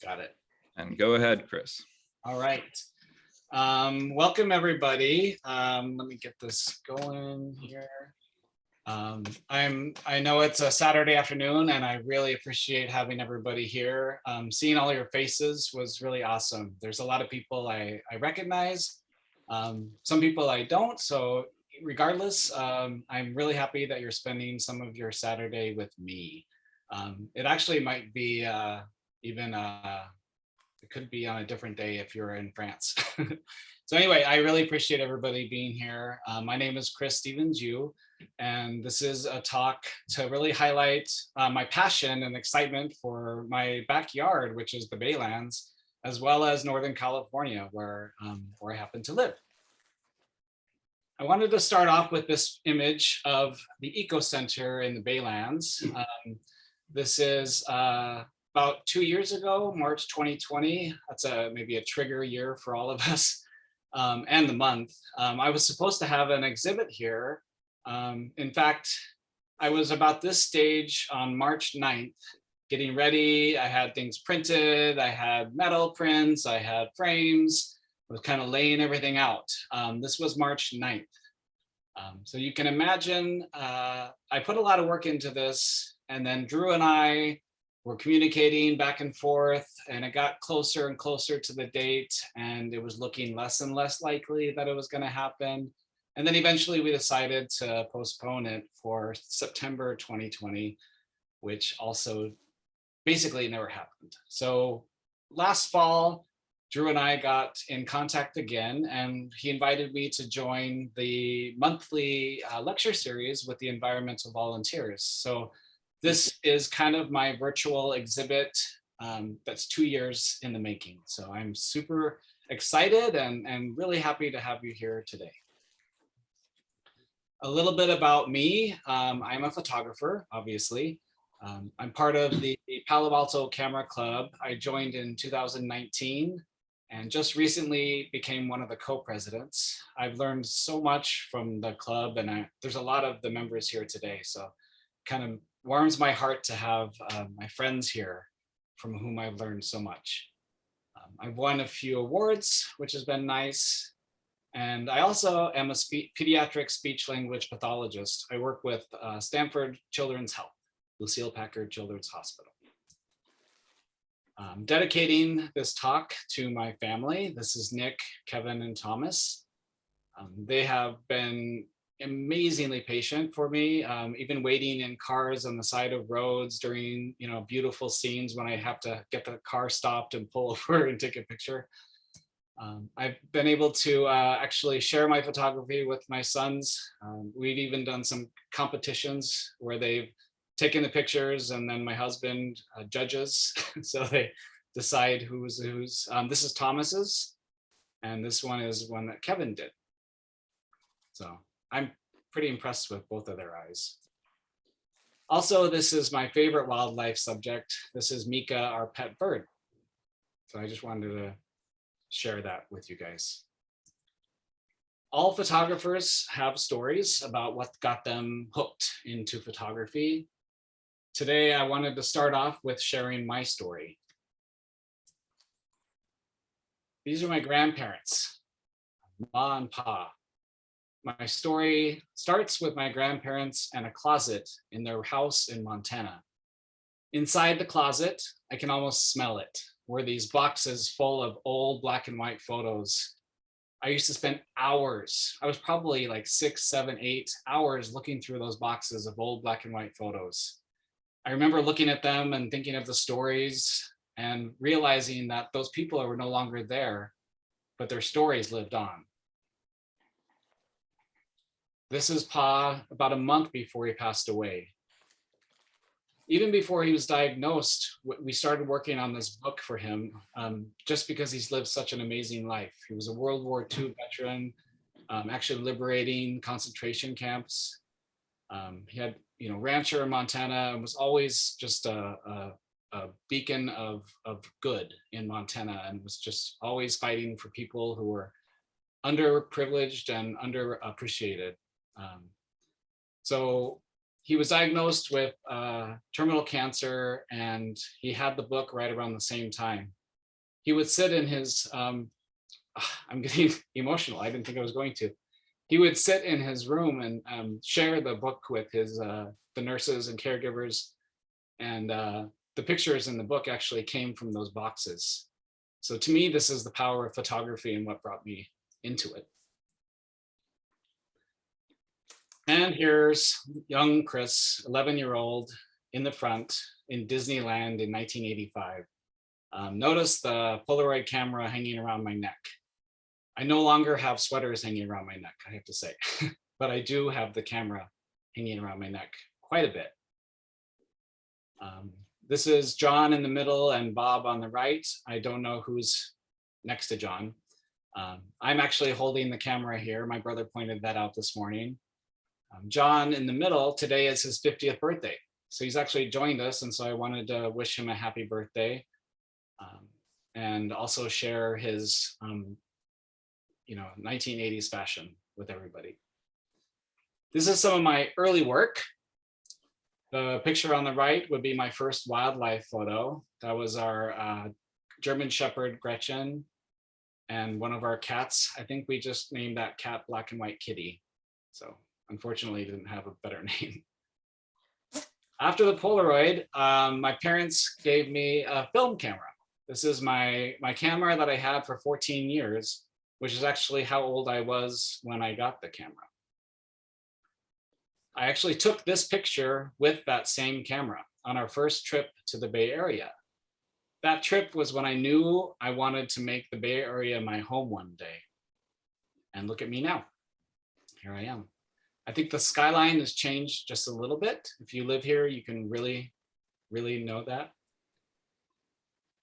Got it. And go ahead, Chris. All right. Welcome everybody. Let me get this going here. I know it's a Saturday afternoon and I really appreciate having everybody here. Seeing all your faces was really awesome. There's a lot of people I recognize, some people I don't. So regardless, I'm really happy that you're spending some of your Saturday with me. It actually might be even it could be on a different day if you're in France. So anyway, I really appreciate everybody being here. My name is Chris Stevens-Yu, and this is a talk to really highlight my passion and excitement for my backyard, which is the Baylands, as well as Northern California, where I happen to live. I wanted to start off with this image of the Eco Center in the Baylands. This is about 2 years ago, March 2020. That's maybe a trigger year for all of us, and the month. I was supposed to have an exhibit here. In fact, I was about this stage on March 9th, getting ready. I had things printed, I had metal prints, I had frames, I was kind of laying everything out. This was March 9th. So you can imagine, I put a lot of work into this, and then Drew and I were communicating back and forth, and it got closer and closer to the date, and it was looking less and less likely that it was going to happen. And then eventually we decided to postpone it for September 2020, which also basically never happened. So last fall, Drew and I got in contact again, and he invited me to join the monthly lecture series with the environmental volunteers. So this is kind of my virtual exhibit that's 2 years in the making. So I'm super excited and really happy to have you here today. A little bit about me. I'm a photographer, obviously. I'm part of the Palo Alto Camera Club. I joined in 2019 and just recently became one of the co-presidents. I've learned so much from the club, and there's a lot of the members here today. So kind of warms my heart to have my friends here from whom I've learned so much. I've won a few awards, which has been nice. And I also am a pediatric speech language pathologist. I work with Stanford Children's Health, Lucille Packard Children's Hospital. I'm dedicating this talk to my family. This is Nick, Kevin, and Thomas. They have been amazingly patient for me, even waiting in cars on the side of roads during beautiful scenes when I have to get the car stopped and pull over and take a picture. I've been able to actually share my photography with my sons. We've even done some competitions where they've taken the pictures and then my husband judges. So they decide who's. This is Thomas's, and this one is one that Kevin did. So I'm pretty impressed with both of their eyes. Also, this is my favorite wildlife subject. This is Mika, our pet bird. So I just wanted to share that with you guys. All photographers have stories about what got them hooked into photography. Today, I wanted to start off with sharing my story. These are my grandparents, Ma and Pa. My story starts with my grandparents and a closet in their house in Montana. Inside the closet, I can almost smell it, were these boxes full of old black and white photos. I used to spend hours, I was probably like 6, 7, 8 hours looking through those boxes of old black and white photos. I remember looking at them and thinking of the stories and realizing that those people were no longer there, but their stories lived on. This is Pa about a month before he passed away. Even before he was diagnosed, we started working on this book for him, just because he's lived such an amazing life. He was a World War II veteran, actually liberating concentration camps. He had, rancher in Montana, and was always just a beacon of good in Montana, and was just always fighting for people who were underprivileged and underappreciated. So he was diagnosed with terminal cancer, and he had the book right around the same time. He would sit in his, I'm getting emotional. I didn't think I was going to. He would sit in his room and share the book with his the nurses and caregivers, and the pictures in the book actually came from those boxes. So to me, this is the power of photography and what brought me into it. And here's young Chris, 11-year-old, in the front in Disneyland in 1985. Notice the Polaroid camera hanging around my neck. I no longer have sweaters hanging around my neck, I have to say, but I do have the camera hanging around my neck quite a bit. This is John in the middle and Bob on the right. I don't know who's next to John. I'm actually holding the camera here. My brother pointed that out this morning. John in the middle, today is his 50th birthday. So he's actually joined us, and so I wanted to wish him a happy birthday, and also share his 1980s fashion with everybody. This is some of my early work. The picture on the right would be my first wildlife photo. That was our German Shepherd Gretchen and one of our cats. I think we just named that cat Black and White Kitty. So unfortunately, it didn't have a better name. After the Polaroid, my parents gave me a film camera. This is my camera that I had for 14 years, which is actually how old I was when I got the camera. I actually took this picture with that same camera on our first trip to the Bay Area. That trip was when I knew I wanted to make the Bay Area my home one day. And look at me now. Here I am. I think the skyline has changed just a little bit. If you live here, you can really know that.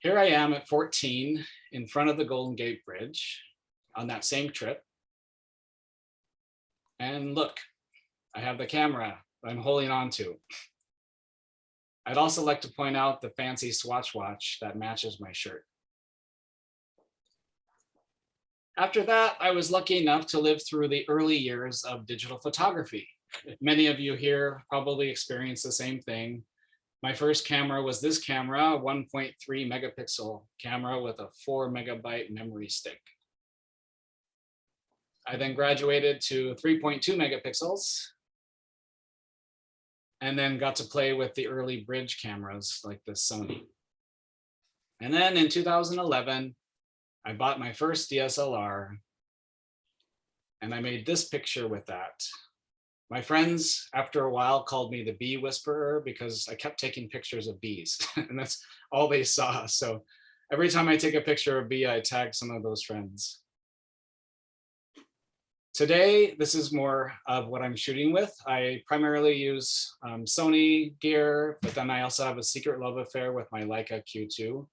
Here I am at 14 in front of the Golden Gate Bridge on that same trip. And look, I have the camera I'm holding on to. I'd also like to point out the fancy Swatch watch that matches my shirt. After that, I was lucky enough to live through the early years of digital photography. Many of you here probably experienced the same thing. My first camera was this camera, a 1.3 megapixel camera with a 4 megabyte memory stick. I then graduated to 3.2 megapixels and then got to play with the early bridge cameras like the Sony. And then in 2011, I bought my first DSLR and I made this picture with that. My friends, after a while, called me the bee whisperer because I kept taking pictures of bees and that's all they saw. So every time I take a picture of a bee, I tag some of those friends. Today, this is more of what I'm shooting with. I primarily use Sony gear, but then I also have a secret love affair with my Leica Q2.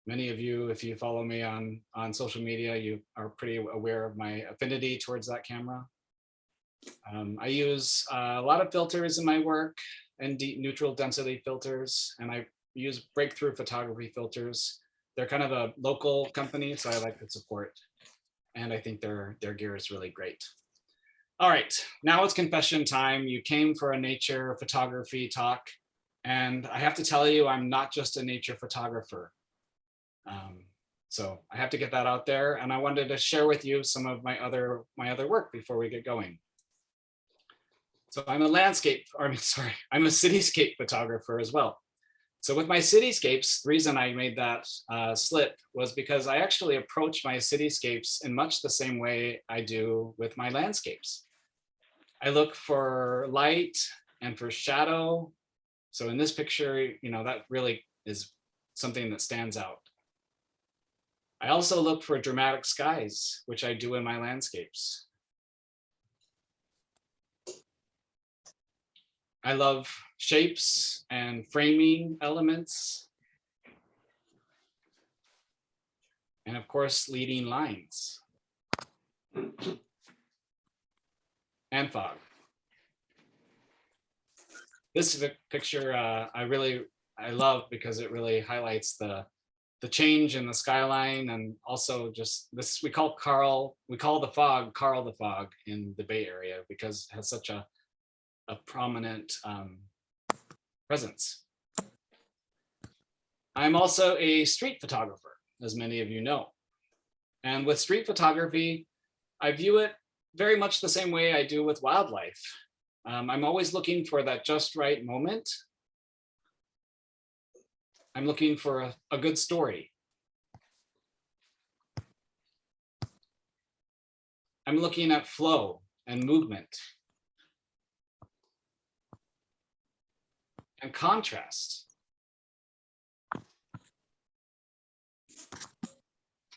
Many of you, if you follow me on social media, you are pretty aware of my affinity towards that camera. I use a lot of filters in my work and deep neutral density filters, and I use Breakthrough Photography filters. They're kind of a local company, so I like to support. And I think their gear is really great. All right, now it's confession time. You came for a nature photography talk, and I have to tell you, I'm not just a nature photographer. So I have to get that out there, and I wanted to share with you some of my other work before we get going. So I'm a I'm a cityscape photographer as well. So with my cityscapes, the reason I made that slip was because I actually approach my cityscapes in much the same way I do with my landscapes. I look for light and for shadow. So in this picture, that really is something that stands out. I also look for dramatic skies, which I do in my landscapes. I love shapes and framing elements. And of course, leading lines. And fog. This picture I love because it really highlights the change in the skyline, and also just this, we call the fog Carl the Fog in the Bay Area because it has such a a prominent presence. I'm also a street photographer, as many of you know. And with street photography, I view it very much the same way I do with wildlife. I'm always looking for that just right moment. I'm looking for a good story. I'm looking at flow and movement and contrast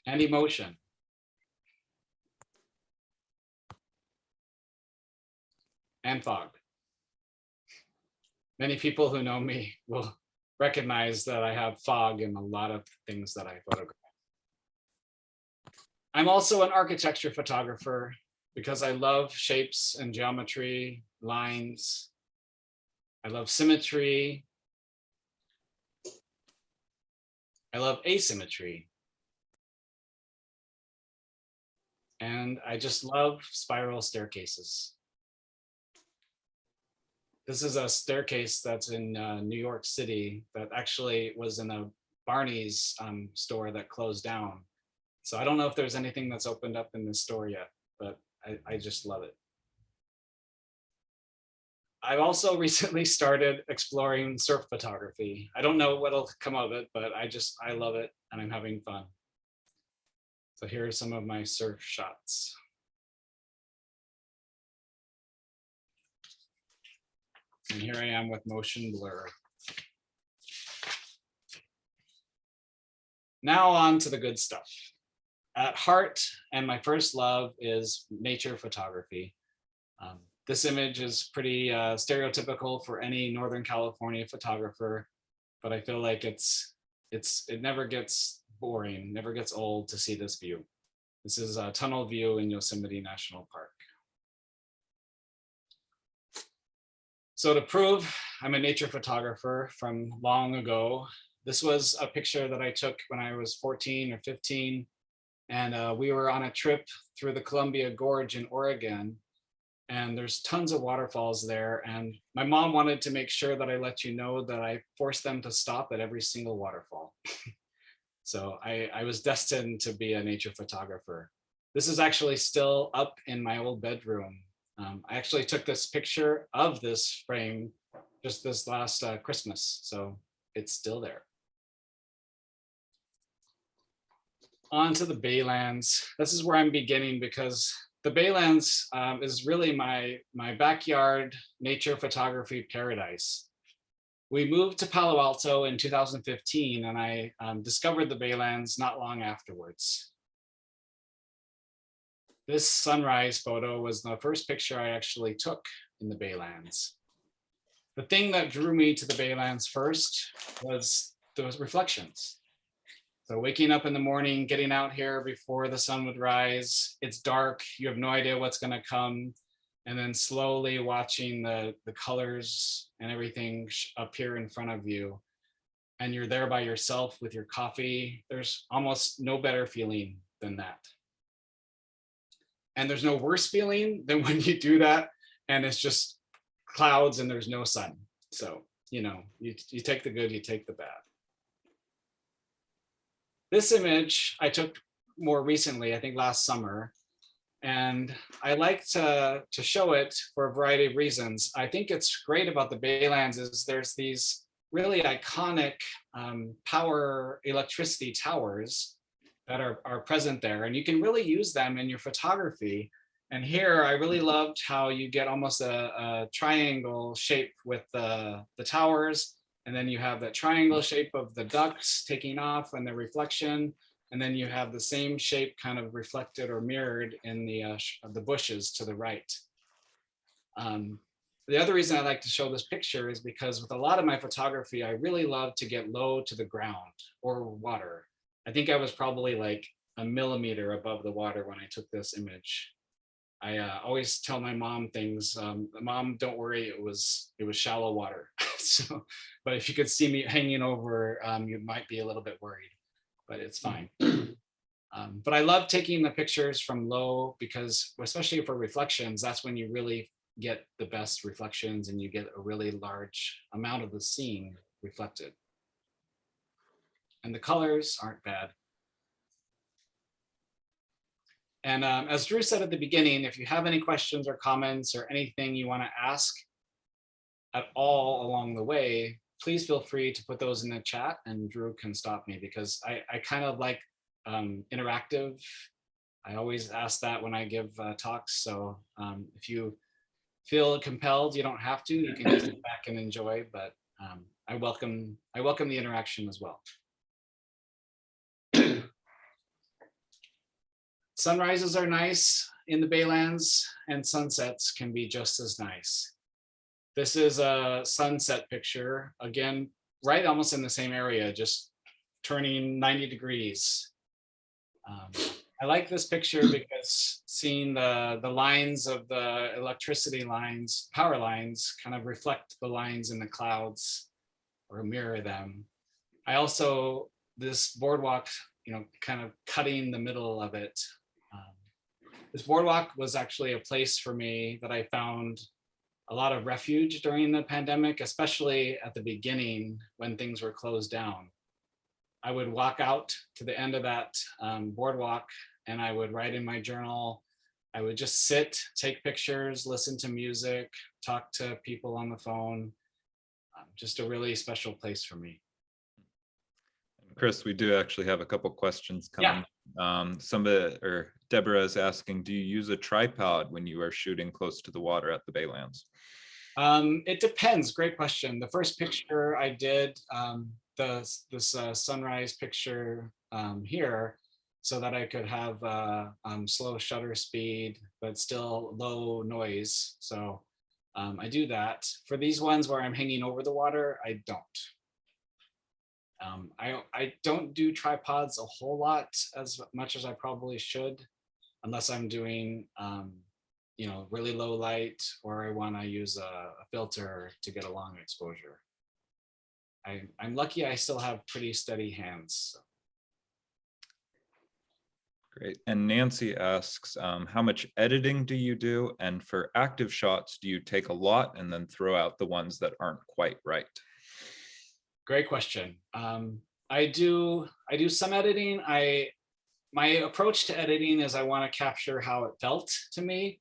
and emotion. And fog. Many people who know me will recognize that I have fog in a lot of things that I photograph. I'm also an architecture photographer because I love shapes and geometry, lines. I love symmetry. I love asymmetry. And I just love spiral staircases. This is a staircase that's in New York City that actually was in a Barney's store that closed down. So I don't know if there's anything that's opened up in this store yet, but I just love it. I've also recently started exploring surf photography. I don't know what'll come of it, but I love it and I'm having fun. So here are some of my surf shots. And here I am with motion blur. Now on to the good stuff. At heart and my first love is nature photography. This image is pretty stereotypical for any Northern California photographer, but I feel like it never gets boring, never gets old to see this view. This is a tunnel view in Yosemite National Park. So to prove I'm a nature photographer from long ago, this was a picture that I took when I was 14 or 15. And we were on a trip through the Columbia Gorge in Oregon. And there's tons of waterfalls there. And my mom wanted to make sure that I let you know that I forced them to stop at every single waterfall. So I was destined to be a nature photographer. This is actually still up in my old bedroom. I actually took this picture of this frame just this last Christmas, so it's still there. On to the Baylands. This is where I'm beginning because the Baylands is really my backyard nature photography paradise. We moved to Palo Alto in 2015 and I discovered the Baylands not long afterwards. This sunrise photo was the first picture I actually took in the Baylands. The thing that drew me to the Baylands first was those reflections. So waking up in the morning, getting out here before the sun would rise, it's dark, you have no idea what's gonna come, and then slowly watching the colors and everything appear in front of you. And you're there by yourself with your coffee. There's almost no better feeling than that. And there's no worse feeling than when you do that and it's just clouds and there's no sun. So, you know, you take the good, you take the bad. This image I took more recently, I think last summer, and I like to show it for a variety of reasons. I think it's great about the Baylands is there's these really iconic power electricity towers that are present there, and you can really use them in your photography. And here I really loved how you get almost a triangle shape with the towers, and then you have that triangle shape of the ducks taking off and the reflection, and then you have the same shape kind of reflected or mirrored in the bushes to the right. The other reason I like to show this picture is because with a lot of my photography, I really love to get low to the ground or water. I think I was probably like a millimeter above the water when I took this image. I always tell my mom things. Mom, don't worry, it was shallow water. So, but if you could see me hanging over, you might be a little bit worried, but it's fine. But I love taking the pictures from low because, especially for reflections, that's when you really get the best reflections and you get a really large amount of the scene reflected. And the colors aren't bad. And as Drew said at the beginning, if you have any questions or comments or anything you want to ask at all along the way, please feel free to put those in the chat and Drew can stop me, because I kind of like interactive. I always ask that when I give talks. So if you feel compelled, you don't have to, you can just sit back and enjoy, but I welcome the interaction as well. Sunrises are nice in the Baylands and sunsets can be just as nice. This is a sunset picture, again, right almost in the same area, just turning 90 degrees. I like this picture because seeing the lines of the electricity lines, power lines, kind of reflect the lines in the clouds or mirror them. I also, this boardwalk, kind of cutting the middle of it. This boardwalk was actually a place for me that I found a lot of refuge during the pandemic, especially at the beginning when things were closed down. I would walk out to the end of that boardwalk and I would write in my journal. I would just sit, take pictures, listen to music, talk to people on the phone. Just a really special place for me. Chris, we do actually have a couple questions coming. Yeah. Deborah is asking, do you use a tripod when you are shooting close to the water at the Baylands? It depends. Great question. The first picture I did, this sunrise picture here, so that I could have slow shutter speed, but still low noise. So I do that. For these ones where I'm hanging over the water, I don't. I don't do tripods a whole lot, as much as I probably should, unless I'm doing really low light or I want to use a filter to get a long exposure. I'm lucky I still have pretty steady hands. So. Great. And Nancy asks, how much editing do you do? And for active shots, do you take a lot and then throw out the ones that aren't quite right? Great question. I do some editing. My approach to editing is I want to capture how it felt to me.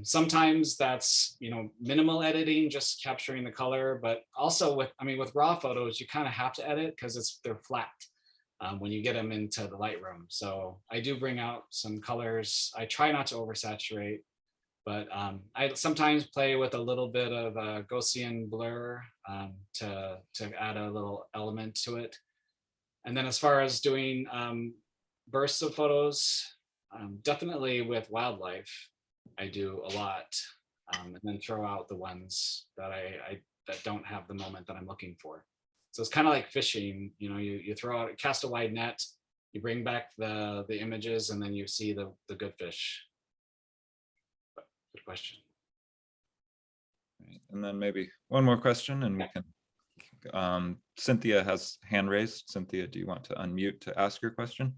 Sometimes that's minimal editing, just capturing the color, but also with raw photos, you kind of have to edit because they're flat when you get them into the Lightroom. So I do bring out some colors. I try not to oversaturate, but I sometimes play with a little bit of a Gaussian blur to add a little element to it. And then as far as doing bursts of photos, definitely with wildlife, I do a lot, and then throw out the ones that that don't have the moment that I'm looking for. So it's kind of like fishing. You throw out, cast a wide net, you bring back the images, and then you see the good fish. Good question. And then maybe one more question, and we can. Cynthia has hand raised. Cynthia, do you want to unmute to ask your question?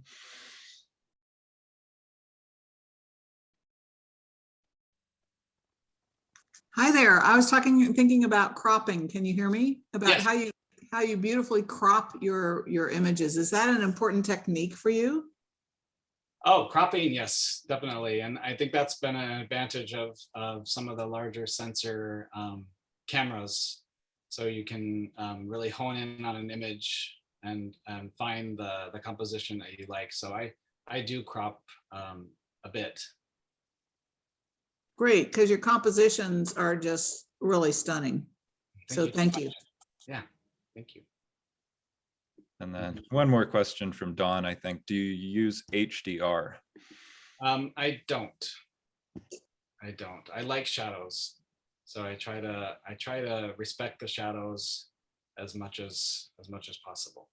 Hi there. I was thinking about cropping. Can you hear me? About yes. how you beautifully crop your images. Is that an important technique for you? Oh, cropping, yes, definitely. And I think that's been an advantage of some of the larger sensor cameras. So you can really hone in on an image and find the composition that you like. So I do crop a bit. Great, because your compositions are just really stunning. Thank you. Yeah, thank you. And then one more question from Dawn, I think. Do you use HDR? I don't. I like shadows. So I try to respect the shadows as much as possible.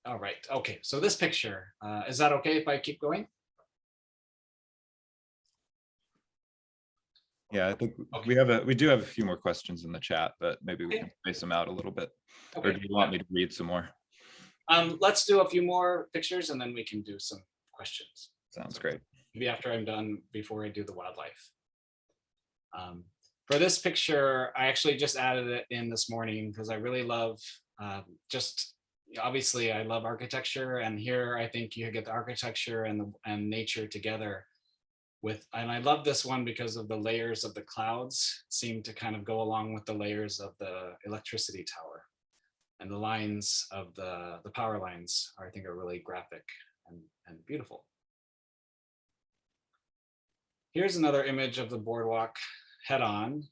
All right. Okay. So this picture, is that okay if I keep going? Yeah, I think we do have a few more questions in the chat, but maybe we can space them out a little bit. Okay. Or do you want me to read some more? Let's do a few more pictures and then we can do some questions. Sounds great. maybe after I'm done, before I do the wildlife. For this picture, I actually just added it in this morning because I really love just, obviously I love architecture, and here I think you get the architecture and nature together and I love this one because of the layers of the clouds seem to kind of go along with the layers of the electricity tower, and the lines of the power lines I think are really graphic and beautiful. Here's another image of the boardwalk head on.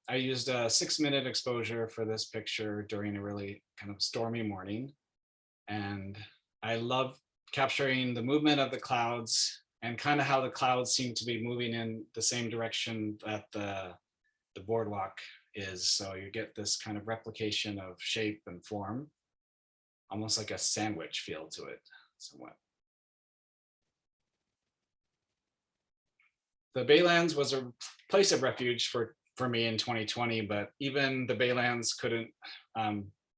I used a 6-minute exposure for this picture during a really kind of stormy morning. And I love capturing the movement of the clouds and kind of how the clouds seem to be moving in the same direction that the boardwalk is. So you get this kind of replication of shape and form, almost like a sandwich feel to it somewhat. The Baylands was a place of refuge for me in 2020, but even the Baylands couldn't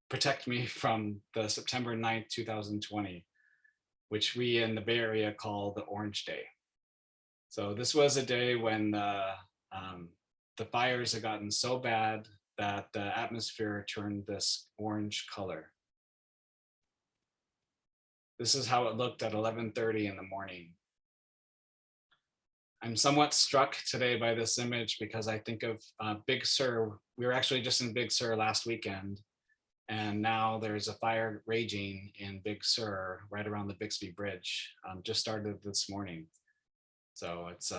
protect me from the September 9th, 2020, which we in the Bay Area call the Orange Day. So this was a day when the fires had gotten so bad that the atmosphere turned this orange color. This is how it looked at 11:30 in the morning. I'm somewhat struck today by this image because I think of Big Sur. We were actually just in Big Sur last weekend, and now there's a fire raging in Big Sur right around the Bixby Bridge. Just started this morning. So it's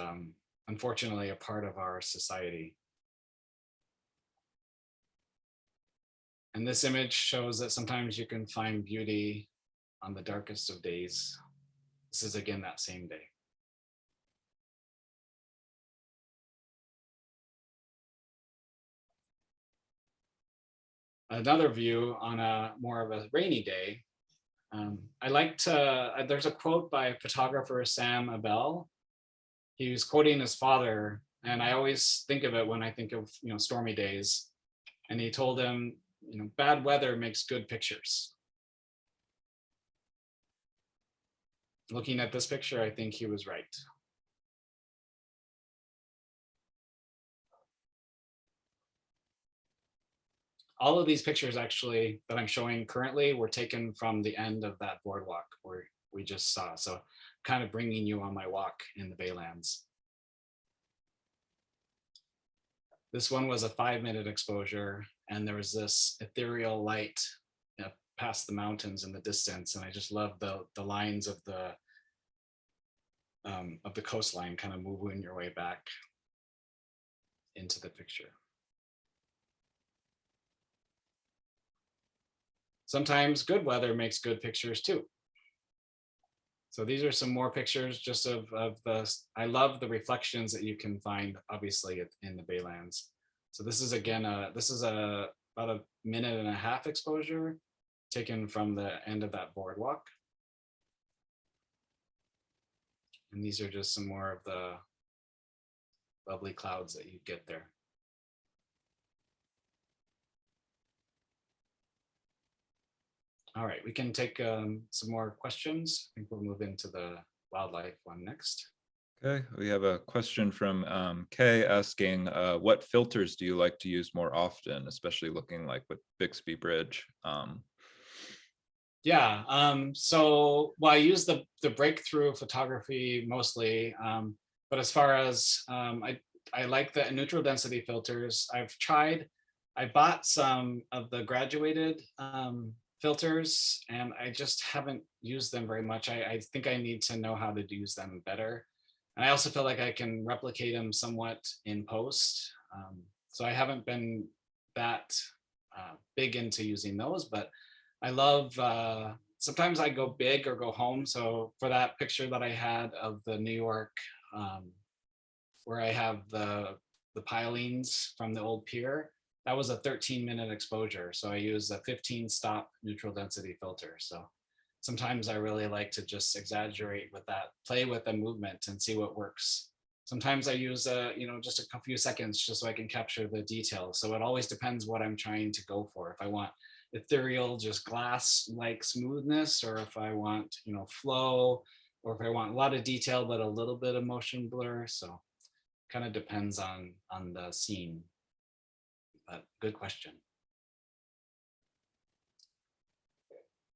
unfortunately a part of our society. And this image shows that sometimes you can find beauty on the darkest of days. This is again that same day. Another view on a more of a rainy day. I like to, there's a quote by photographer Sam Abell. He was quoting his father, and I always think of it when I think of, stormy days. And he told him, bad weather makes good pictures. Looking at this picture, I think he was right. All of these pictures actually that I'm showing currently were taken from the end of that boardwalk where we just saw. So kind of bringing you on my walk in the Baylands. This one was a 5-minute exposure, and there was this ethereal light past the mountains in the distance. And I just love the lines of the coastline kind of moving your way back into the picture. Sometimes good weather makes good pictures too. So these are some more pictures just of the, I love the reflections that you can find obviously in the Baylands. So this is again, this is about a 1.5-minute exposure taken from the end of that boardwalk. And these are just some more of the lovely clouds that you get there. All right, we can take some more questions. I think we'll move into the wildlife one next. Okay, we have a question from Kay asking, what filters do you like to use more often, especially looking like with Bixby Bridge? So I use the breakthrough photography mostly, but as far as I like the neutral density filters. I bought some of the graduated filters, and I just haven't used them very much. I think I need to know how to use them better. And I also feel like I can replicate them somewhat in post. So I haven't been that big into using those, but I love, sometimes I go big or go home. So for that picture that I had of the New York, where I have the pilings from the old pier, that was a 13-minute exposure. So I use a 15-stop neutral density filter. So sometimes I really like to just exaggerate with that, play with the movement and see what works. Sometimes I use just a few seconds just so I can capture the detail. So it always depends what I'm trying to go for. If I want ethereal, just glass-like smoothness, or if I want, flow, or if I want a lot of detail, but a little bit of motion blur. So kind of depends on the scene, but good question.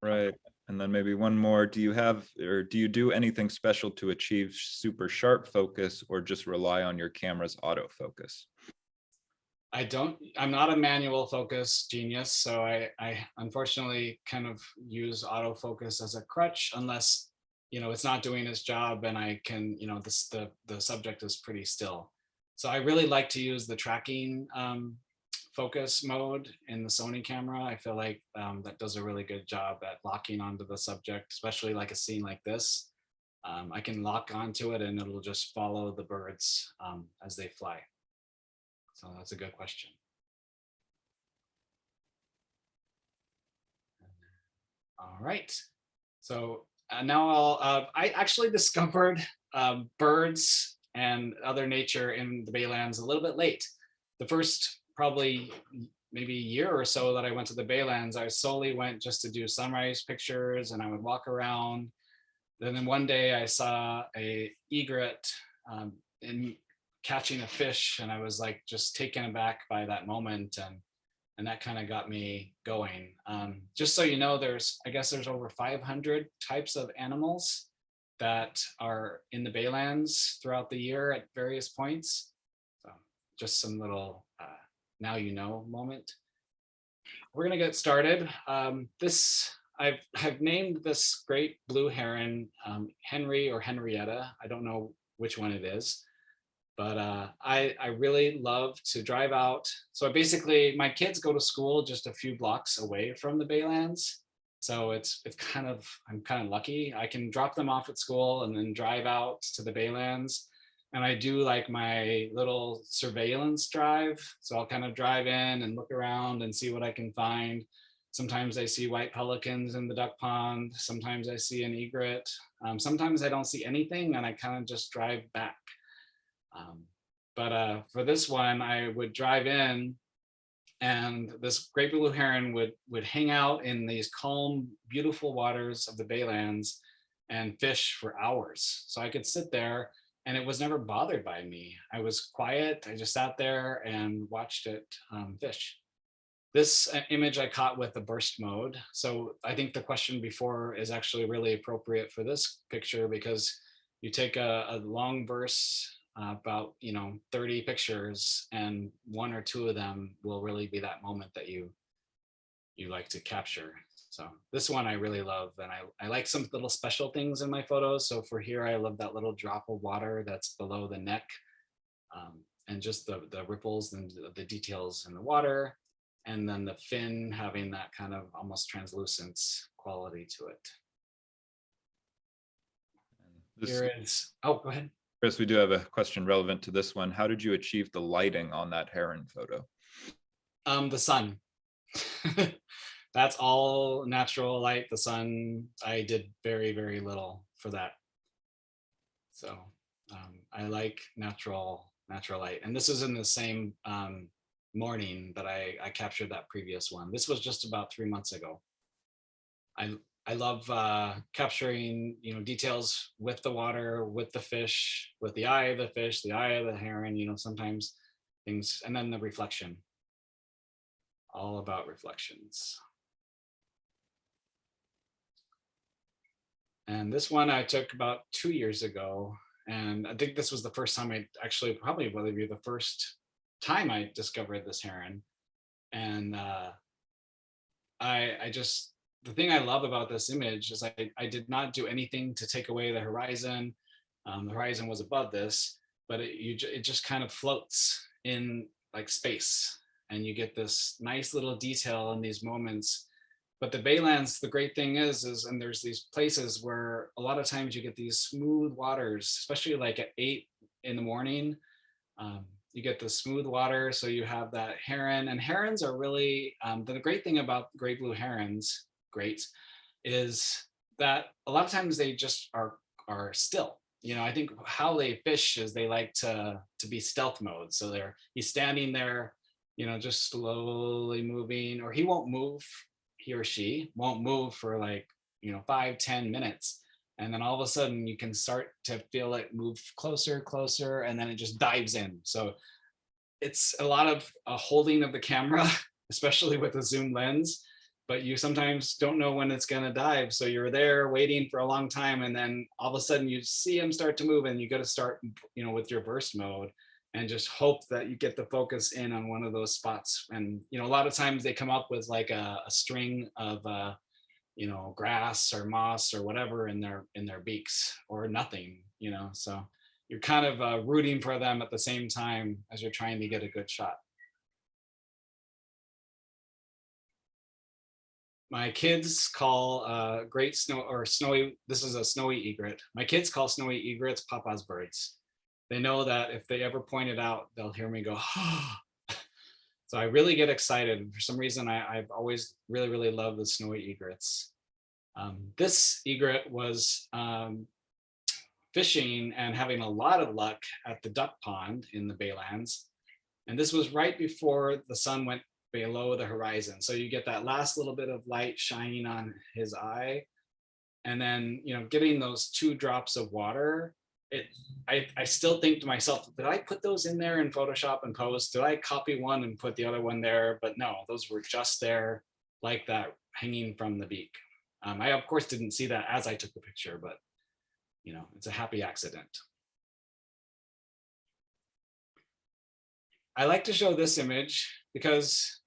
Right. And then maybe one more, do you do anything special to achieve super sharp focus or just rely on your camera's autofocus? I'm not a manual focus genius, so I unfortunately kind of use autofocus as a crutch unless, it's not doing its job and I can, the subject is pretty still. So I really like to use the tracking focus mode in the Sony camera. I feel like that does a really good job at locking onto the subject, especially like a scene like this. I can lock onto it and it'll just follow the birds as they fly. So that's a good question. All right. So now I actually discovered birds and other nature in the Baylands a little bit late. The first probably maybe year or so that I went to the Baylands, I solely went just to do sunrise pictures and I would walk around. Then one day I saw a egret in catching a fish and I was like just taken aback by that moment and that kind of got me going. Just so you know, I guess there's over 500 types of animals that are in the Baylands throughout the year at various points. So just some little now you know moment. We're gonna get started. I've named this great blue heron Henry or Henrietta. I don't know which one it is. But I really love to drive out. So basically my kids go to school just a few blocks away from the Baylands. So I'm kind of lucky. I can drop them off at school and then drive out to the Baylands. And I do like my little surveillance drive. So I'll kind of drive in and look around and see what I can find. Sometimes I see white pelicans in the duck pond. Sometimes I see an egret. Sometimes I don't see anything and I kind of just drive back. But for this one, I would drive in and this great blue heron would hang out in these calm, beautiful waters of the Baylands and fish for hours. So I could sit there and it was never bothered by me. I was quiet. I just sat there and watched it fish. This image I caught with the burst mode. So I think the question before is actually really appropriate for this picture because you take a long burst, about 30 pictures and one or two of them will really be that moment that you like to capture. So this one I really love, and I like some little special things in my photos. So for here I love that little drop of water that's below the neck, and just the ripples and the details in the water, and then the fin having that kind of almost translucent quality to it. Here is, oh, go ahead. Chris, we do have a question relevant to this one. How did you achieve the lighting on that heron photo? The sun. That's all natural light. The sun, I did very, very little for that. So I like natural light. And this is in the same morning that I captured that previous one. This was just about 3 months ago. I love capturing, details with the water, with the fish, with the eye of the fish, the eye of the heron, sometimes things, and then the reflection. All about reflections. And this one I took about 2 years ago. And I think this was the first time probably be the first time I discovered this heron. And the thing I love about this image is I did not do anything to take away the horizon. The horizon was above this, but it just kind of floats in like space. And you get this nice little detail in these moments. But the Baylands, the great thing is, and there's these places where a lot of times you get these smooth waters, especially like at 8 in the morning. You get the smooth water, so you have that heron. And herons are really, the great thing about great blue herons, is that a lot of times they just are still. I think how they fish is they like to be stealth mode. So he's standing there, just slowly moving, or he won't move. He or she won't move for like 5-10 minutes, And then all of a sudden you can start to feel it move closer, closer, and then it just dives in. So it's a lot of holding of the camera, especially with a zoom lens, but you sometimes don't know when it's going to dive. So you're there waiting for a long time, and then all of a sudden you see them start to move, and you got to start, with your burst mode and just hope that you get the focus in on one of those spots. And, a lot of times they come up with like a string of, grass or moss or whatever in their beaks, or nothing, so you're kind of rooting for them at the same time as you're trying to get a good shot. My kids call great snow or snowy, this is a snowy egret. My kids call snowy egrets Papa's birds. They know that if they ever point it out, they'll hear me go, oh. So I really get excited. For some reason, I've always really, really loved the snowy egrets. This egret was fishing and having a lot of luck at the duck pond in the Baylands. And this was right before the sun went below the horizon. So you get that last little bit of light shining on his eye. And then, getting those 2 drops of water, I still think to myself, did I put those in there in Photoshop and post? Did I copy one and put the other one there? But no, those were just there like that, hanging from the beak. I, of course, didn't see that as I took the picture, but, it's a happy accident. I like to show this image because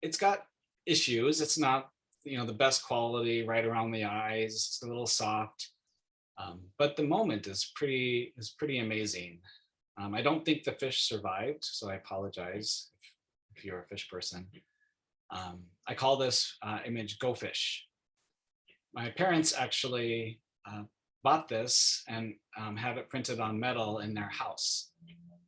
it's got issues. It's not, the best quality right around the eyes. It's a little soft, but the moment is pretty amazing. I don't think the fish survived, so I apologize if you're a fish person. I call this image Go Fish. My parents actually bought this and have it printed on metal in their house.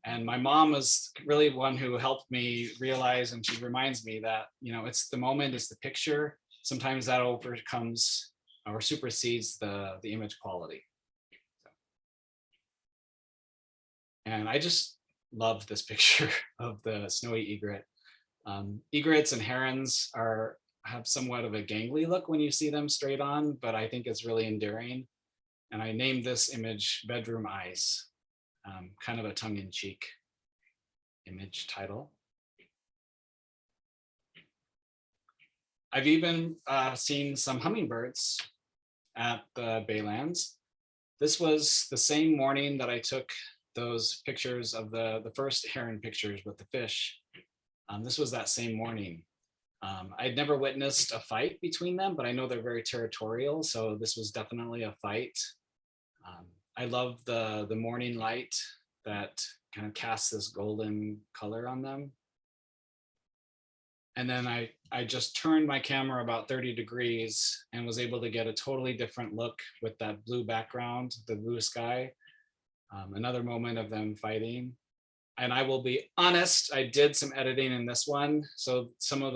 And my mom was really one who helped me realize, and she reminds me that, it's the moment, it's the picture. Sometimes that overcomes or supersedes the image quality. So. And I just love this picture of the snowy egret. Egrets and herons have somewhat of a gangly look when you see them straight on, but I think it's really endearing. And I named this image Bedroom Eyes, kind of a tongue-in-cheek image title. I've even seen some hummingbirds at the Baylands. This was the same morning that I took those pictures of the first heron pictures with the fish. This was that same morning. I'd never witnessed a fight between them, but I know they're very territorial, so this was definitely a fight. I love the morning light that kind of casts this golden color on them. And then I just turned my camera about 30 degrees and was able to get a totally different look with that blue background, the blue sky. Another moment of them fighting. And I will be honest, I did some editing in this one. So some of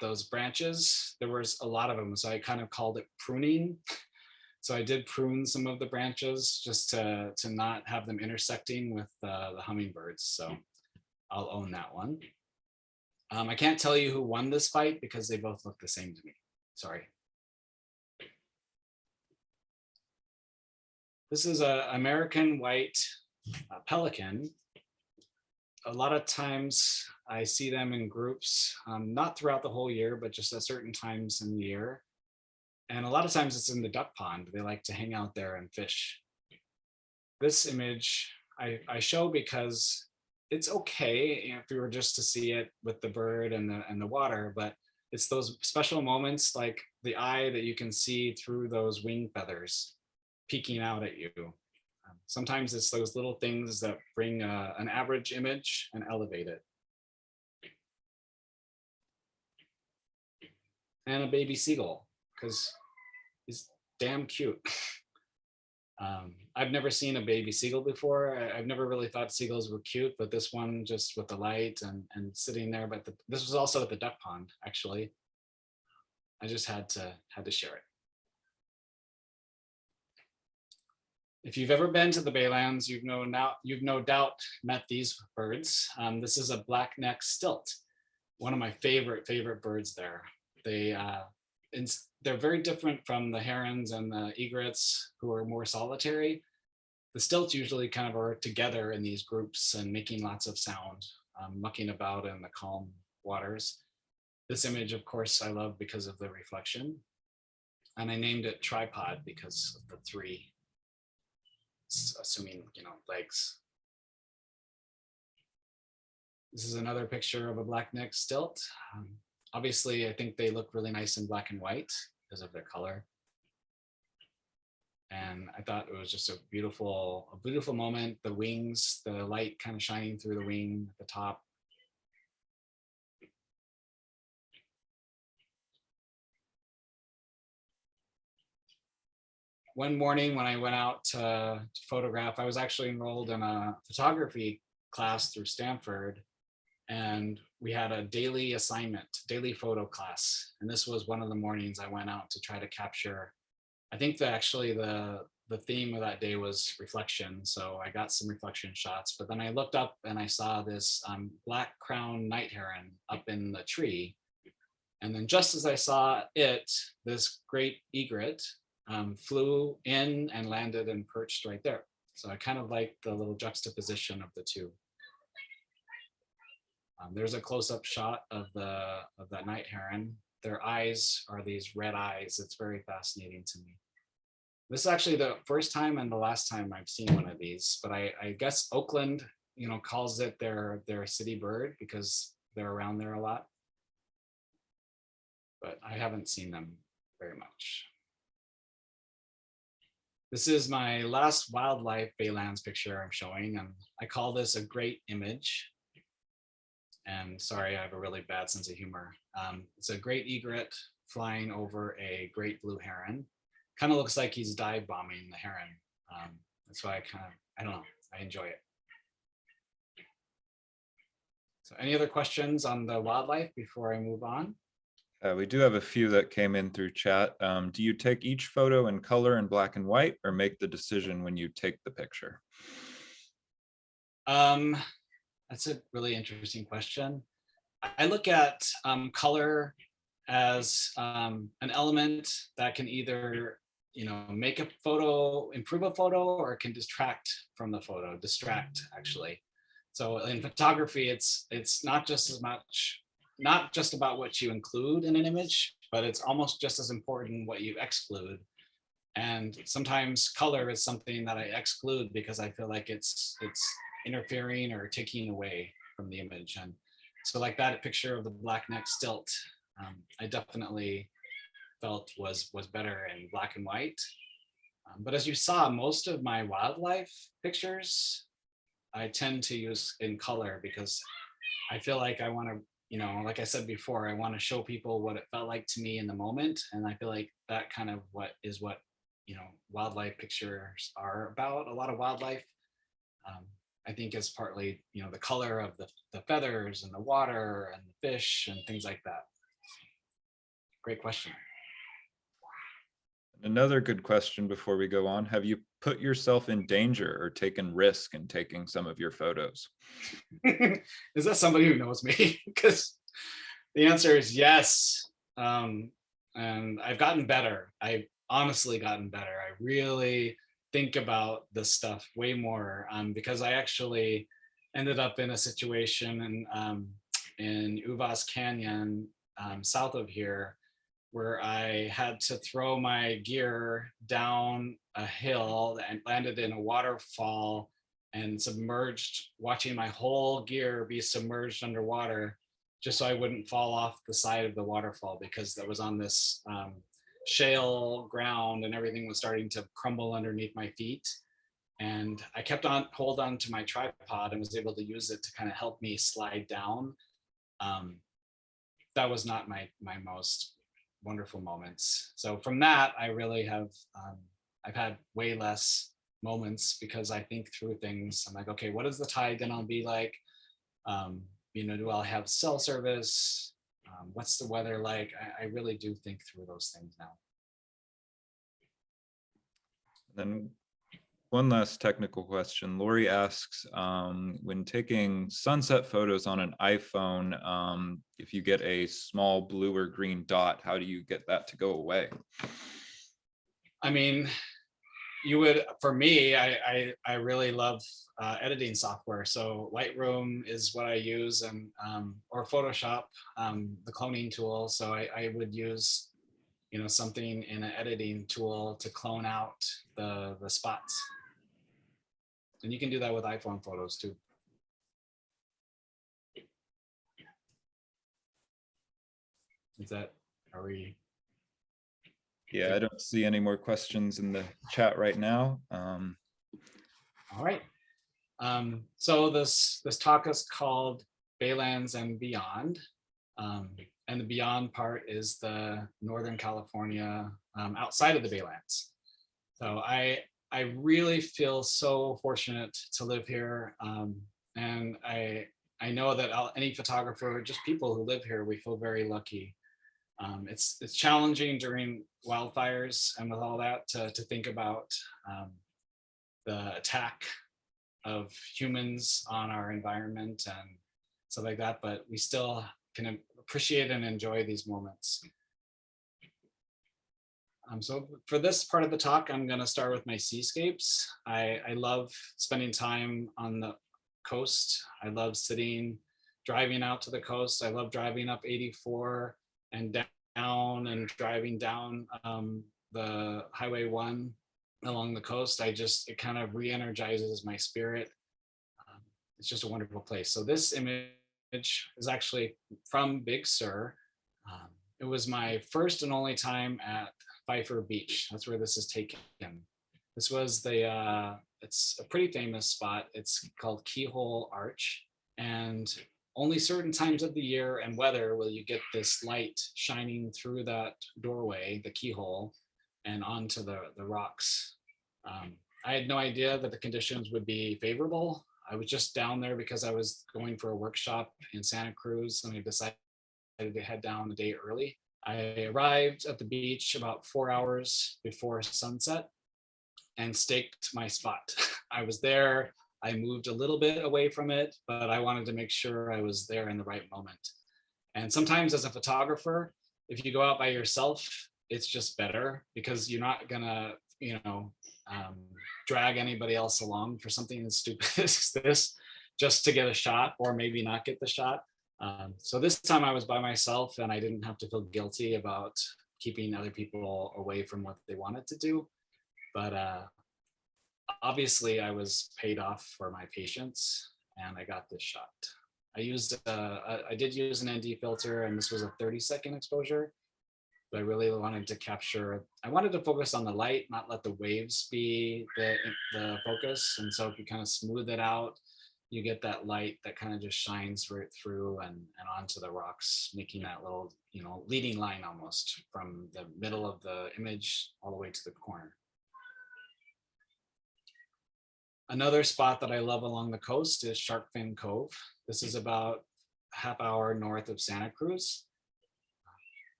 those branches, there was a lot of them. So I kind of called it pruning. So I did prune some of the branches just to not have them intersecting with the hummingbirds. So I'll own that one. I can't tell you who won this fight because they both look the same to me. Sorry. This is an American white pelican. A lot of times I see them in groups, not throughout the whole year, but just at certain times in the year. And a lot of times it's in the duck pond. They like to hang out there and fish. This image I show because it's okay if you were just to see it with the bird and the water, but it's those special moments like the eye that you can see through those wing feathers peeking out at you. Sometimes it's those little things that bring an average image and elevate it. And a baby seagull, because he's damn cute. I've never seen a baby seagull before. I've never really thought seagulls were cute, but this one just with the light and sitting there. But this was also at the duck pond, actually. I just had to share it. If you've ever been to the Baylands, you've no doubt met these birds. This is a black-necked stilt, one of my favorite birds there. they're very different from the herons and the egrets who are more solitary. The stilts usually kind of are together in these groups and making lots of sound, mucking about in the calm waters. This image, of course, I love because of the reflection. And I named it tripod because of the three, assuming, legs. This is another picture of a blackneck stilt. Obviously, I think they look really nice in black and white because of their color. And I thought it was just a beautiful moment. The wings, the light kind of shining through the wing at the top. One morning when I went out to photograph, I was actually enrolled in a photography class through Stanford. And we had a daily assignment, daily photo class. And this was one of the mornings I went out to try to capture. I think that actually the theme of that day was reflection. So I got some reflection shots, but then I looked up and I saw this black crowned night heron up in the tree. And then just as I saw it, this great egret flew in and landed and perched right there. So I kind of like the little juxtaposition of the two. There's a close-up shot of that night heron. Their eyes are these red eyes. It's very fascinating to me. This is actually the first time and the last time I've seen one of these, but I guess Oakland, calls it their city bird because they're around there a lot. But I haven't seen them very much. This is my last wildlife Baylands picture I'm showing, and I call this a great image. And sorry, I have a really bad sense of humor. It's a great egret flying over a great blue heron. Kind of looks like he's dive bombing the heron. That's why I don't know, I enjoy it. So any other questions on the wildlife before I move on? We do have a few that came in through chat. Do you take each photo in color and black and white, or make the decision when you take the picture? That's a really interesting question. I look at color as an element that can either, make a photo, improve a photo, or it can distract from the photo, actually. So in photography, it's not just about what you include in an image, but it's almost just as important what you exclude. And sometimes color is something that I exclude because I feel like it's interfering or taking away from the image. And so like that picture of the blackneck stilt, I definitely felt was better in black and white. But as you saw, most of my wildlife pictures, I tend to use in color because I feel like I want to, like I said before, I want to show people what it felt like to me in the moment. And I feel like that kind of what wildlife pictures are about. A lot of wildlife, I think, is partly, the color of the feathers and the water and the fish and things like that. Great question. Another good question before we go on. Have you put yourself in danger or taken risk in taking some of your photos? Is that somebody who knows me? Because the answer is yes. And I've gotten better. I've honestly gotten better. I really think about this stuff way more because I actually ended up in a situation in Uvas Canyon, south of here, where I had to throw my gear down a hill and landed in a waterfall and submerged, watching my whole gear be submerged underwater just so I wouldn't fall off the side of the waterfall because that was on this shale ground and everything was starting to crumble underneath my feet. And I kept on hold on to my tripod and was able to use it to kind of help me slide down. That was not my most wonderful moments. So from that, I really have, I've had way less moments because I think through things. I'm like, okay, what is the tide gonna be like? Do I have cell service? What's the weather like? I really do think through those things now. Then One last technical question. Lori asks, when taking sunset photos on an iPhone, if you get a small blue or green dot, how do you get that to go away? I mean, you would, for me, I really love editing software. So Lightroom is what I use, and or Photoshop, the cloning tool. So I would use, you know, something in an editing tool to clone out the spots. And you can do that with iPhone photos too. Is that, are we? Yeah, I don't see any more questions in the chat right now. All right. So this talk is called Baylands and Beyond. And the beyond part is the Northern California, outside of the Baylands. So I really feel so fortunate to live here. And I know that any photographer, just people who live here, we feel very lucky. It's challenging during wildfires and with all that to think about the attack of humans on our environment and stuff like that, but we still can appreciate and enjoy these moments. So for this part of the talk, I'm going to start with my seascapes. I love spending time on the coast. I love driving out to the coast. I love driving up 84 and down and driving down the Highway 1 along the coast. It kind of re-energizes my spirit. It's just a wonderful place. So this image is actually from Big Sur. It was my first and only time at Pfeiffer Beach. That's where this is taken. This was it's a pretty famous spot. It's called Keyhole Arch. And only certain times of the year and weather will you get this light shining through that doorway, the keyhole, and onto the rocks. I had no idea that the conditions would be favorable. I was just down there because I was going for a workshop in Santa Cruz, and I decided to head down a day early. I arrived at the beach about 4 hours before sunset and staked my spot. I was there. I moved a little bit away from it, but I wanted to make sure I was there in the right moment. And sometimes as a photographer, if you go out by yourself, it's just better because you're not gonna, drag anybody else along for something as stupid as this, just to get a shot or maybe not get the shot. So this time I was by myself and I didn't have to feel guilty about keeping other people away from what they wanted to do. But obviously I was paid off for my patience and I got this shot. I did use an ND filter, and this was a 30-second exposure. But I really wanted to capture, I wanted to focus on the light, not let the waves be the focus. And so if you kind of smooth it out, you get that light that kind of just shines right through and onto the rocks, making that little, leading line almost from the middle of the image all the way to the corner. Another spot that I love along the coast is Shark Fin Cove. This is about a half hour north of Santa Cruz.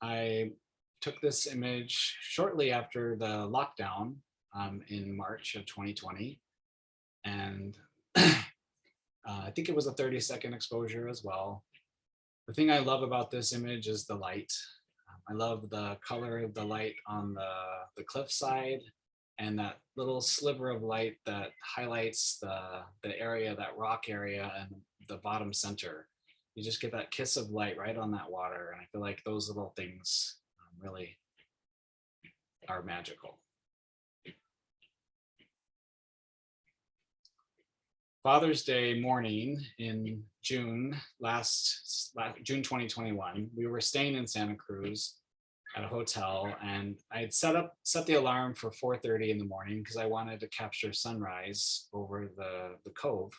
I took this image shortly after the lockdown in March of 2020. And I think it was a 30-second exposure as well. The thing I love about this image is the light. I love the color of the light on the cliffside and that little sliver of light that highlights the area, that rock area and the bottom center. You just get that kiss of light right on that water. And I feel like those little things really are magical. Father's Day morning in June 2021, we were staying in Santa Cruz at a hotel, and I had set the alarm for 4:30 in the morning because I wanted to capture sunrise over the cove.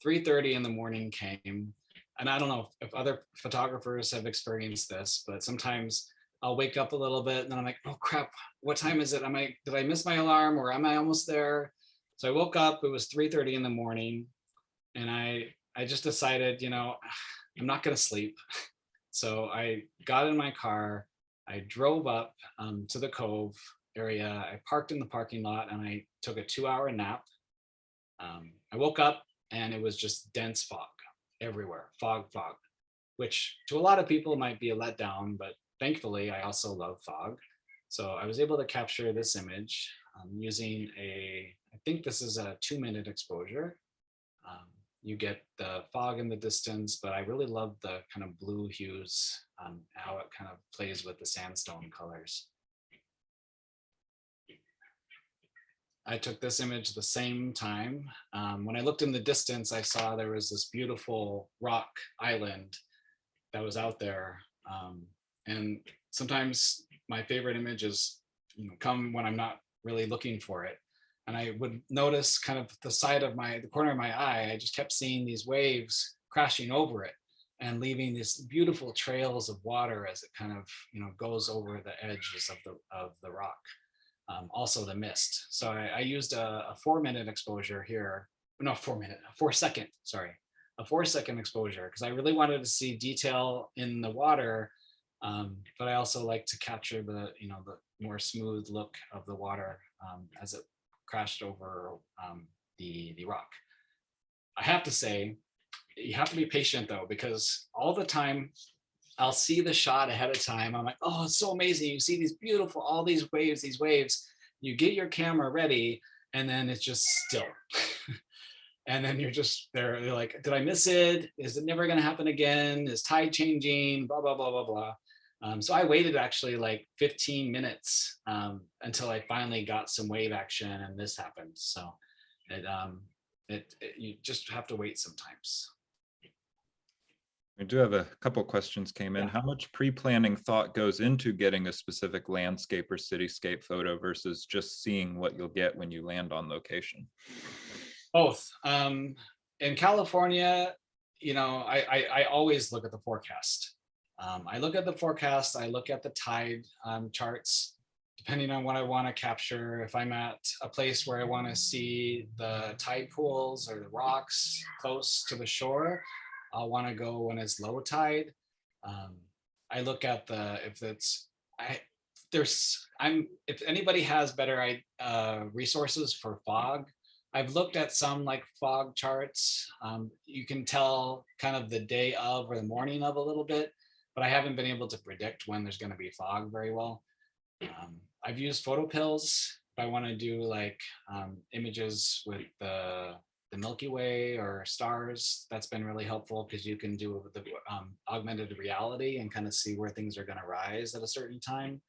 3:30 in the morning came, and I don't know if other photographers have experienced this, but sometimes I'll wake up a little bit and then I'm like, oh crap, what time is it? Did I miss my alarm, or am I almost there? So I woke up, it was 3:30 in the morning, and I just decided, I'm not gonna sleep. So I got in my car, I drove up to the cove, area. I parked in the parking lot and I took a 2-hour nap. I woke up and it was just dense fog everywhere, fog, which to a lot of people might be a letdown, but thankfully I also love fog. So I was able to capture this image using I think this is a 2-minute exposure. You get the fog in the distance, but I really love the kind of blue hues, how it kind of plays with the sandstone colors. I took this image the same time. When I looked in the distance, I saw there was this beautiful rock island that was out there. And sometimes my favorite images come when I'm not really looking for it. And I would notice kind of the corner of my eye, I just kept seeing these waves crashing over it and leaving these beautiful trails of water as it kind of goes over the edges of the rock. Also the mist. So I used a 4-minute exposure here. No, 4-minute, a 4-second, sorry. A 4-second exposure because I really wanted to see detail in the water, but I also like to capture the more smooth look of the water as it crashed over the rock. I have to say, you have to be patient though, because all the time I'll see the shot ahead of time. I'm like, oh, it's so amazing. You see these beautiful, all these waves. You get your camera ready and then it's just still. And then you're just there. You're like, did I miss it? Is it never going to happen again? Is tide changing? Blah, blah, blah, blah, blah. So I waited actually like 15 minutes until I finally got some wave action and this happened. So you just have to wait sometimes. We do have a couple questions came in. Yeah. How much pre-planning thought goes into getting a specific landscape or cityscape photo versus just seeing what you'll get when you land on location? Both. In California, I always look at the forecast. I look at the forecast, I look at the tide charts, depending on what I want to capture. If I'm at a place where I want to see the tide pools or the rocks close to the shore, I'll want to go when it's low tide. I look at if anybody has better resources for fog, I've looked at some like fog charts. You can tell kind of the day of or the morning of a little bit, but I haven't been able to predict when there's going to be fog very well. I've used photo pills if I want to do like images with the Milky Way or stars. That's been really helpful because you can do the augmented reality and kind of see where things are going to rise at a certain time.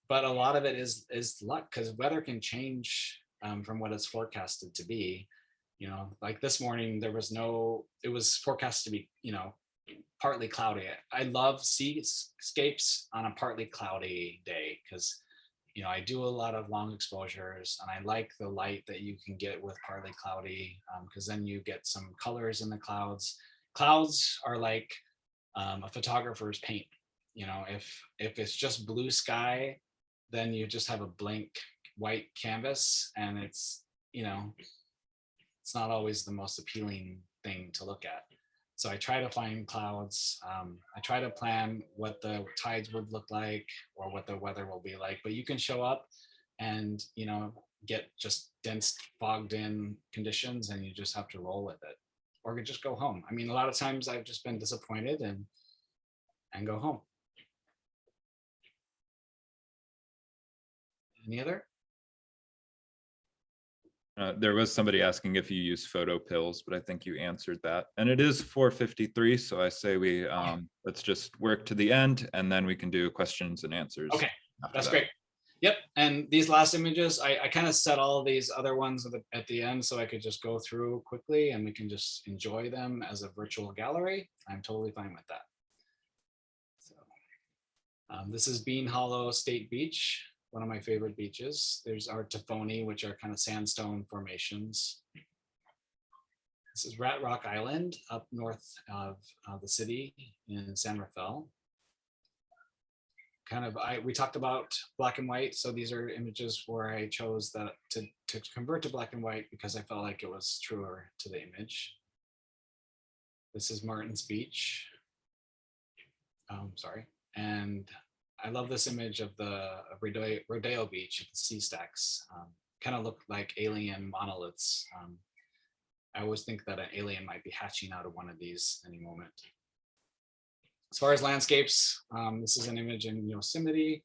But a lot of it is luck because weather can change from what it's forecasted to be. Like this morning, it was forecast to be, partly cloudy. I love seascapes on a partly cloudy day because I do a lot of long exposures and I like the light that you can get with partly cloudy because then you get some colors in the clouds. Clouds are like a photographer's paint. If it's just blue sky, then you just have a blank white canvas and it's not always the most appealing thing to look at. So I try to find clouds. I try to plan what the tides would look like or what the weather will be like, but you can show up and, get just dense fogged in conditions and you just have to roll with it or just go home. I mean, a lot of times I've just been disappointed and go home. Any other? There was somebody asking if you use photo pills, but I think you answered that. And it is 4:53, so I say we let's just work to the end, and then we can do questions and answers. Okay, that's great. Yep, and these last images, I kind of set all of these other ones at the end so I could just go through quickly and we can just enjoy them as a virtual gallery. I'm totally fine with that. So this is Bean Hollow State Beach. One of my favorite beaches. There's our Tafoni, which are kind of sandstone formations. This is Rat Rock Island up north of the city in San Rafael. We talked about black and white. So these are images where I chose to convert to black and white because I felt like it was truer to the image. This is Martin's Beach. Sorry. And I love this image of the Rodeo Beach, the sea stacks. Kind of look like alien monoliths. I always think that an alien might be hatching out of one of these any moment. As far as landscapes, this is an image in Yosemite.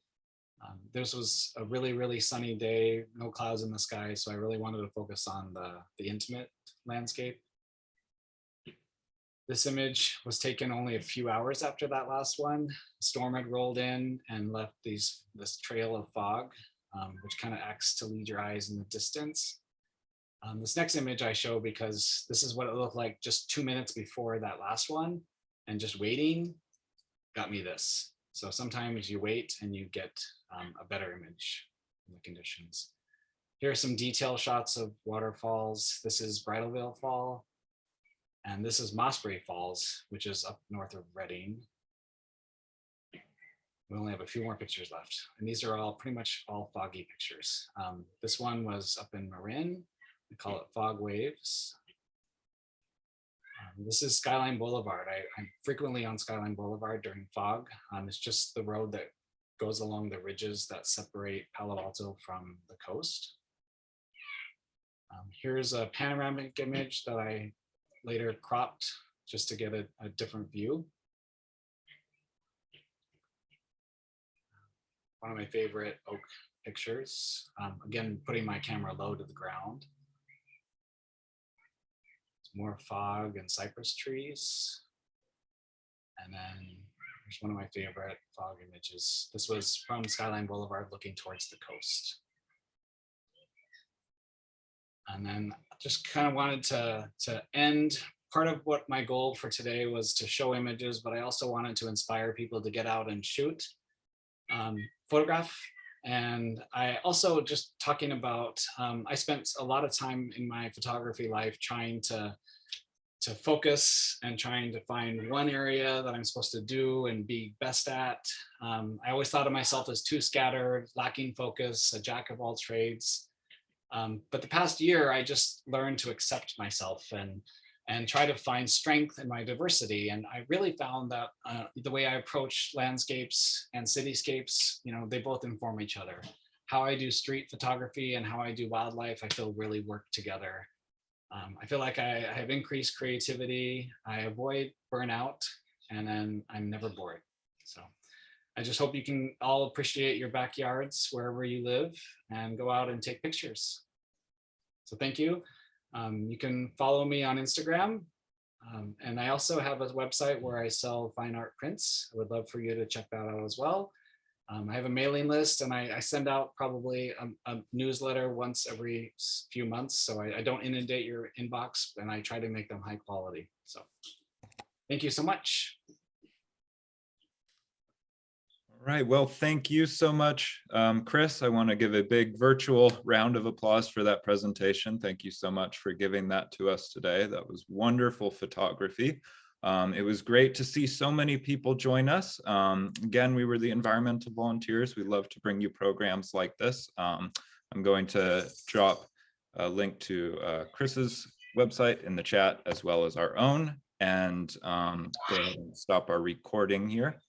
This was a really, really sunny day, no clouds in the sky, so I really wanted to focus on the intimate landscape. This image was taken only a few hours after that last one. The storm had rolled in and left this trail of fog, which kind of acts to lead your eyes in the distance. This next image I show because this is what it looked like just 2 minutes before that last one, and just waiting got me this. So sometimes you wait and you get a better image in the conditions. Here are some detail shots of waterfalls. This is Bridalveil Fall, and this is Mossbury Falls, which is up north of Reading. We only have a few more pictures left, and these are all pretty much all foggy pictures. This one was up in Marin. We call it Fog Waves. This is Skyline Boulevard. I'm frequently on Skyline Boulevard during fog. It's just the road that goes along the ridges that separate Palo Alto from the coast. Here's a panoramic image that I later cropped just to get a different view. One of my favorite oak pictures. Again, putting my camera low to the ground. More fog and cypress trees. And then here's one of my favorite fog images. This was from Skyline Boulevard looking towards the coast. And then just kind of wanted to end. Part of what my goal for today was to show images, but I also wanted to inspire people to get out and shoot, photograph. And I also just talking about, I spent a lot of time in my photography life trying to focus and trying to find one area that I'm supposed to do and be best at. I always thought of myself as too scattered, lacking focus, a jack of all trades. But the past year, I just learned to accept myself and try to find strength in my diversity. And I really found that the way I approach landscapes and cityscapes, they both inform each other. How I do street photography and how I do wildlife, I feel really work together. I feel like I have increased creativity, I avoid burnout, and then I'm never bored. So I just hope you can all appreciate your backyards wherever you live and go out and take pictures. So thank you. You can follow me on Instagram. And I also have a website where I sell fine art prints. I would love for you to check that out as well. I have a mailing list and I send out probably a newsletter once every few months. So I don't inundate your inbox and I try to make them high quality. So thank you so much. All right, well, thank you so much, Chris. I want to give a big virtual round of applause for that presentation. Thank you so much for giving that to us today. That was wonderful photography. It was great to see so many people join us. Again, we were the environmental volunteers. We love to bring you programs like this. I'm going to drop a link to Chris's website in the chat as well as our own, and go ahead and stop our recording here.